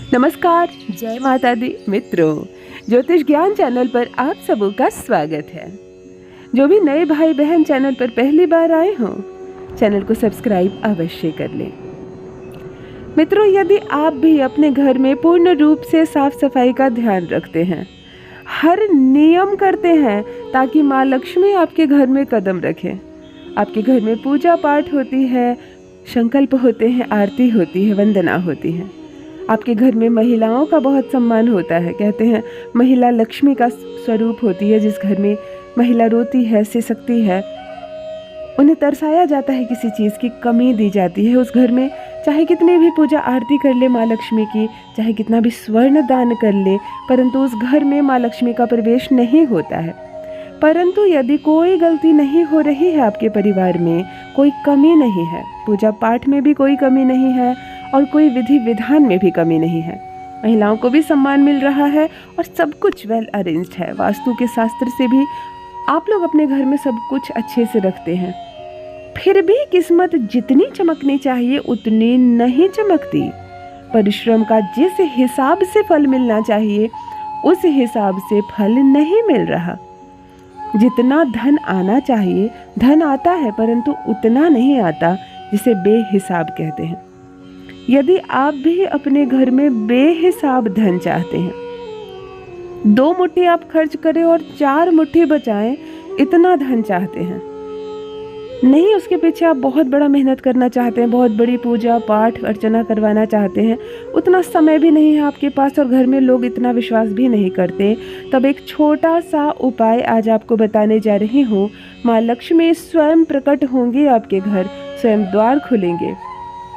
नमस्कार, जय माता दी मित्रों। ज्योतिष ज्ञान चैनल पर आप सबों का स्वागत है। जो भी नए भाई बहन चैनल पर पहली बार आए हों, चैनल को सब्सक्राइब अवश्य कर लें। मित्रों, यदि आप भी अपने घर में पूर्ण रूप से साफ सफाई का ध्यान रखते हैं, हर नियम करते हैं ताकि माँ लक्ष्मी आपके घर में कदम रखें, आपके घर में पूजा पाठ होती है, संकल्प होते हैं, आरती होती है, वंदना होती है, आपके घर में महिलाओं का बहुत सम्मान होता है। कहते हैं महिला लक्ष्मी का स्वरूप होती है। जिस घर में महिला रोती है, सिसकती है, उन्हें तरसाया जाता है, किसी चीज़ की कमी दी जाती है, उस घर में चाहे कितनी भी पूजा आरती कर ले माँ लक्ष्मी की, चाहे कितना भी स्वर्ण दान कर ले, परंतु उस घर में माँ लक्ष्मी का प्रवेश नहीं होता है। परंतु यदि कोई गलती नहीं हो रही है, आपके परिवार में कोई कमी नहीं है, पूजा पाठ में भी कोई कमी नहीं है और कोई विधि विधान में भी कमी नहीं है, महिलाओं को भी सम्मान मिल रहा है और सब कुछ वेल अरेंज्ड है, वास्तु के शास्त्र से भी आप लोग अपने घर में सब कुछ अच्छे से रखते हैं, फिर भी किस्मत जितनी चमकनी चाहिए उतनी नहीं चमकती। परिश्रम का जिस हिसाब से फल मिलना चाहिए उस हिसाब से फल नहीं मिल रहा। जितना धन आना चाहिए धन आता है, परंतु उतना नहीं आता जिसे बेहिसाब कहते हैं। यदि आप भी अपने घर में बेहिसाब धन चाहते हैं, 2 मुट्ठी आप खर्च करें और 4 मुट्ठी बचाएं, इतना धन चाहते हैं, नहीं उसके पीछे आप बहुत बड़ा मेहनत करना चाहते हैं, बहुत बड़ी पूजा पाठ अर्चना करवाना चाहते हैं, उतना समय भी नहीं है आपके पास और घर में लोग इतना विश्वास भी नहीं करते, तब एक छोटा सा उपाय आज आपको बताने जा रही हूँ। माँ लक्ष्मी स्वयं प्रकट होंगी आपके घर, स्वयं द्वार खुलेंगे,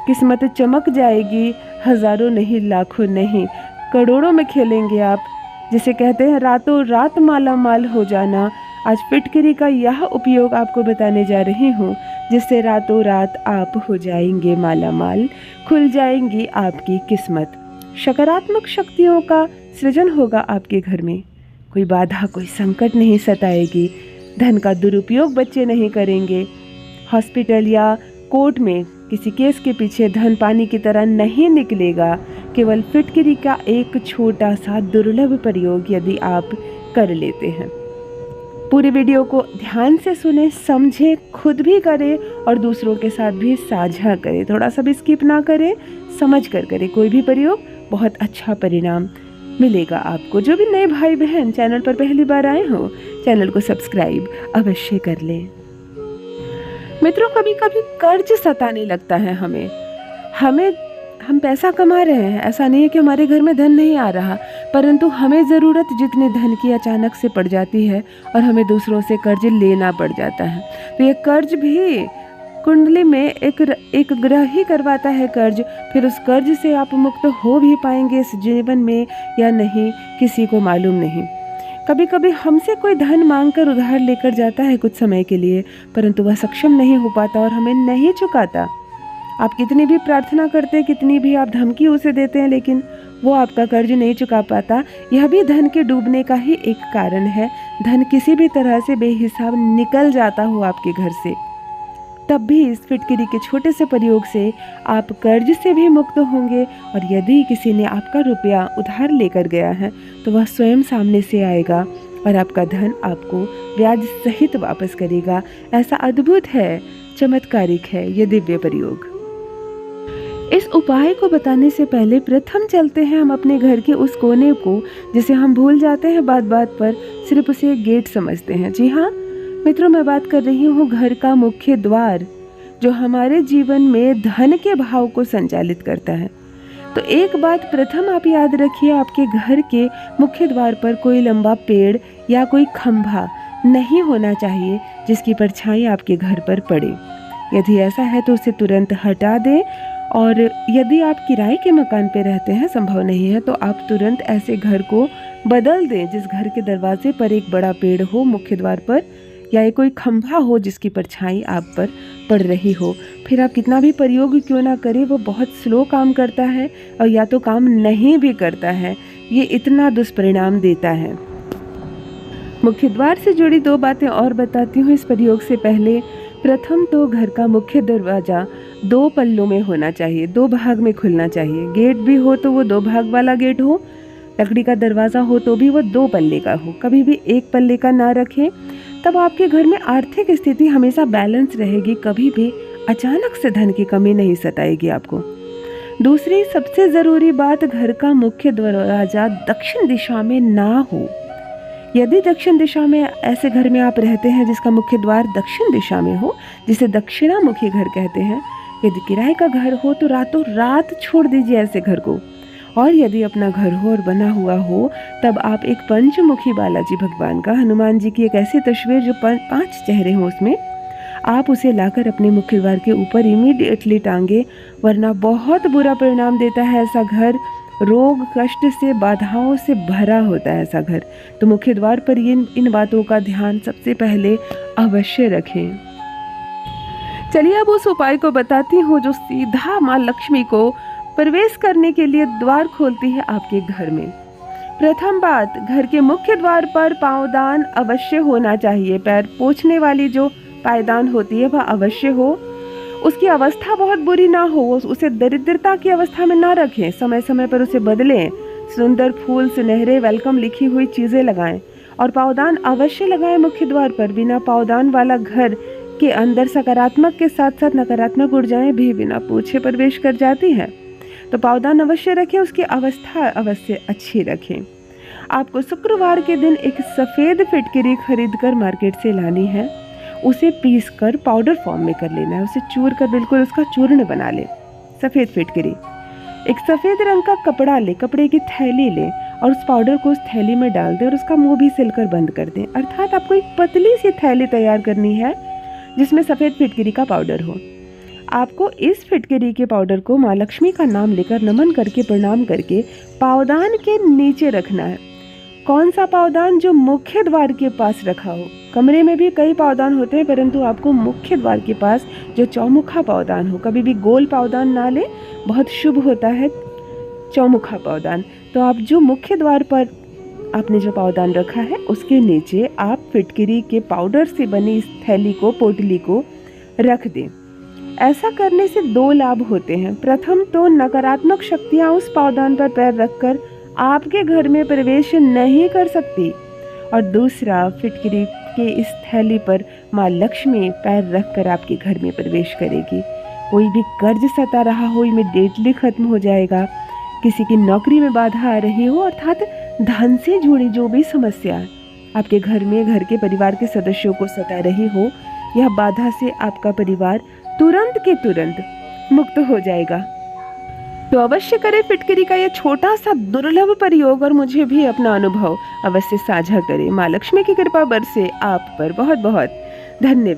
किस्मत चमक जाएगी, हजारों नहीं, लाखों नहीं, करोड़ों में खेलेंगे आप, जिसे कहते हैं रातों रात माला माल हो जाना। आज फिटकरी का यह उपयोग आपको बताने जा रही हूँ, जिससे रातों रात आप हो जाएंगे माला माल, खुल जाएंगी आपकी किस्मत, सकारात्मक शक्तियों का सृजन होगा आपके घर में, कोई बाधा कोई संकट नहीं सताएगी, धन का दुरुपयोग बच्चे नहीं करेंगे, हॉस्पिटल या कोर्ट में किसी केस के पीछे धन पानी की तरह नहीं निकलेगा। केवल फिटकरी का एक छोटा सा दुर्लभ प्रयोग यदि आप कर लेते हैं। पूरी वीडियो को ध्यान से सुने, समझे, खुद भी करें और दूसरों के साथ भी साझा करें, थोड़ा सा भी स्किप ना करें, समझ कर करें कोई भी प्रयोग, बहुत अच्छा परिणाम मिलेगा आपको। जो भी नए भाई बहन चैनल पर पहली बार आए हो, चैनल को सब्सक्राइब अवश्य कर लें। मित्रों, कभी कभी कर्ज सताने लगता है हम पैसा कमा रहे हैं, ऐसा नहीं है कि हमारे घर में धन नहीं आ रहा, परंतु हमें ज़रूरत जितने धन की अचानक से पड़ जाती है और हमें दूसरों से कर्ज लेना पड़ जाता है। तो ये कर्ज भी कुंडली में एक ग्रह ही करवाता है कर्ज, फिर उस कर्ज से आप मुक्त हो भी पाएंगे इस जीवन में या नहीं, किसी को मालूम नहीं। कभी कभी हमसे कोई धन मांगकर उधार लेकर जाता है कुछ समय के लिए, परंतु वह सक्षम नहीं हो पाता और हमें नहीं चुकाता। आप कितनी भी प्रार्थना करते हैं, कितनी भी आप धमकी उसे देते हैं, लेकिन वो आपका कर्ज नहीं चुका पाता। यह भी धन के डूबने का ही एक कारण है। धन किसी भी तरह से बेहिसाब निकल जाता हो आपके घर से, तब भी इस फिटकरी के छोटे से प्रयोग से आप कर्ज से भी मुक्त होंगे। और यदि किसी ने आपका रुपया उधार लेकर गया है तो वह स्वयं सामने से आएगा और आपका धन आपको ब्याज सहित वापस करेगा। ऐसा अद्भुत है, चमत्कारिक है ये दिव्य प्रयोग। इस उपाय को बताने से पहले प्रथम चलते हैं हम अपने घर के उस कोने को जिसे हम भूल जाते हैं बात बात पर, सिर्फ उसे गेट समझते हैं। जी हाँ मित्रों, मैं बात कर रही हूँ घर का मुख्य द्वार, जो हमारे जीवन में धन के भाव को संचालित करता है। तो एक बात प्रथम आप याद रखिए, आपके घर के मुख्य द्वार पर कोई लंबा पेड़ या कोई खंभा नहीं होना चाहिए जिसकी परछाई आपके घर पर पड़े। यदि ऐसा है तो उसे तुरंत हटा दें, और यदि आप किराए के मकान पे रहते हैं, संभव नहीं है, तो आप तुरंत ऐसे घर को बदल दें जिस घर के दरवाजे पर एक बड़ा पेड़ हो मुख्य द्वार पर, या ये कोई खंभा हो जिसकी परछाई आप पर पड़ रही हो। फिर आप कितना भी प्रयोग क्यों ना करें, वो बहुत स्लो काम करता है और या तो काम नहीं भी करता है, ये इतना दुष्परिणाम देता है। मुख्य द्वार से जुड़ी 2 बातें और बताती हूँ इस प्रयोग से पहले। प्रथम तो घर का मुख्य दरवाज़ा 2 पल्लों में होना चाहिए, 2 भाग में खुलना चाहिए। गेट भी हो तो वो 2 भाग वाला गेट हो, लकड़ी का दरवाज़ा हो तो भी वो 2 पल्ले का हो, कभी भी 1 पल्ले का ना रखें। तब आपके घर में आर्थिक स्थिति हमेशा बैलेंस रहेगी, कभी भी अचानक से धन की कमी नहीं सताएगी आपको। दूसरी सबसे ज़रूरी बात, घर का मुख्य दरवाज़ा दक्षिण दिशा में ना हो। यदि दक्षिण दिशा में ऐसे घर में आप रहते हैं जिसका मुख्य द्वार दक्षिण दिशा में हो, जिसे दक्षिणामुखी घर कहते हैं, यदि किराए का घर हो तो रातों रात छोड़ दीजिए ऐसे घर को। और यदि अपना घर हो और बना हुआ हो, तब आप एक पंचमुखी बालाजी भगवान का, हनुमान जी की एक ऐसी तस्वीर जो 5 चेहरे हों उसमें, आप उसे लाकर अपने मुख्य द्वार के ऊपर इमीडिएटली टांगे, वरना बहुत बुरा परिणाम देता है ऐसा घर। रोग कष्ट से, बाधाओं से भरा होता है ऐसा घर। तो मुख्य द्वार पर इन बातों का ध्यान सबसे पहले अवश्य रखें। चलिए अब उस उपाय को बताती हूँ जो सीधा माँ लक्ष्मी को प्रवेश करने के लिए द्वार खोलती है आपके घर में। प्रथम बात, घर के मुख्य द्वार पर पाँवदान अवश्य होना चाहिए। पैर पोंछने वाली जो पायदान होती है वह अवश्य हो। उसकी अवस्था बहुत बुरी ना हो, उसे दरिद्रता की अवस्था में ना रखें, समय समय पर उसे बदलें। सुंदर फूल, सुनहरे, वेलकम लिखी हुई चीज़ें लगाएं और पावदान अवश्य लगाएं मुख्य द्वार पर। बिना पावदान वाला घर के अंदर सकारात्मक के साथ साथ नकारात्मक ऊर्जाएं भी बिना पूछे प्रवेश कर जाती हैं। तो पावदान अवश्य रखें, उसकी अवस्था अवश्य अच्छी रखें। आपको शुक्रवार के दिन एक सफ़ेद फिटकरी खरीद कर मार्केट से लानी है, उसे पीस कर पाउडर फॉर्म में कर लेना है, उसे चूर कर बिल्कुल उसका चूर्ण बना ले। सफ़ेद फिटकरी, एक सफ़ेद रंग का कपड़ा ले, कपड़े की थैली ले और उस पाउडर को उस थैली में डाल दें और उसका मुंह भी सिलकर बंद कर दें। अर्थात आपको एक पतली सी थैली तैयार करनी है जिसमें सफ़ेद फिटकरी का पाउडर हो। आपको इस फिटकरी के पाउडर को माँ लक्ष्मी का नाम लेकर नमन करके प्रणाम करके पावदान के नीचे रखना है। कौन सा पावदान? जो मुख्य द्वार के पास रखा हो। कमरे में भी कई पावदान होते हैं, परंतु आपको मुख्य द्वार के पास जो चौमुखा पावदान हो, कभी भी गोल पावदान ना ले, बहुत शुभ होता है चौमुखा पावदान। तो आप जो मुख्य द्वार पर आपने जो पावदान रखा है उसके नीचे आप फिटकरी के पाउडर से बनी इस थैली को, पोटली को रख दें। ऐसा करने से 2 लाभ होते हैं। प्रथम तो नकारात्मक शक्तियाँ उस पावदान पर पैर रखकर आपके घर में प्रवेश नहीं कर सकती, और दूसरा, फिटकरी के इस थैली पर माँ लक्ष्मी पैर रखकर आपके घर में प्रवेश करेगी। कोई भी कर्ज सता रहा हो इमीडिएटली खत्म हो जाएगा। किसी की नौकरी में बाधा आ रही हो, अर्थात धन से जुड़ी जो भी समस्या आपके घर में, घर के परिवार के सदस्यों को सता रही हो, यह बाधा से आपका परिवार तुरंत के तुरंत मुक्त हो जाएगा। तो अवश्य करें फिटकरी का यह छोटा सा दुर्लभ प्रयोग और मुझे भी अपना अनुभव अवश्य साझा करें। माँ लक्ष्मी की कृपा बरसे आप पर। बहुत बहुत धन्यवाद।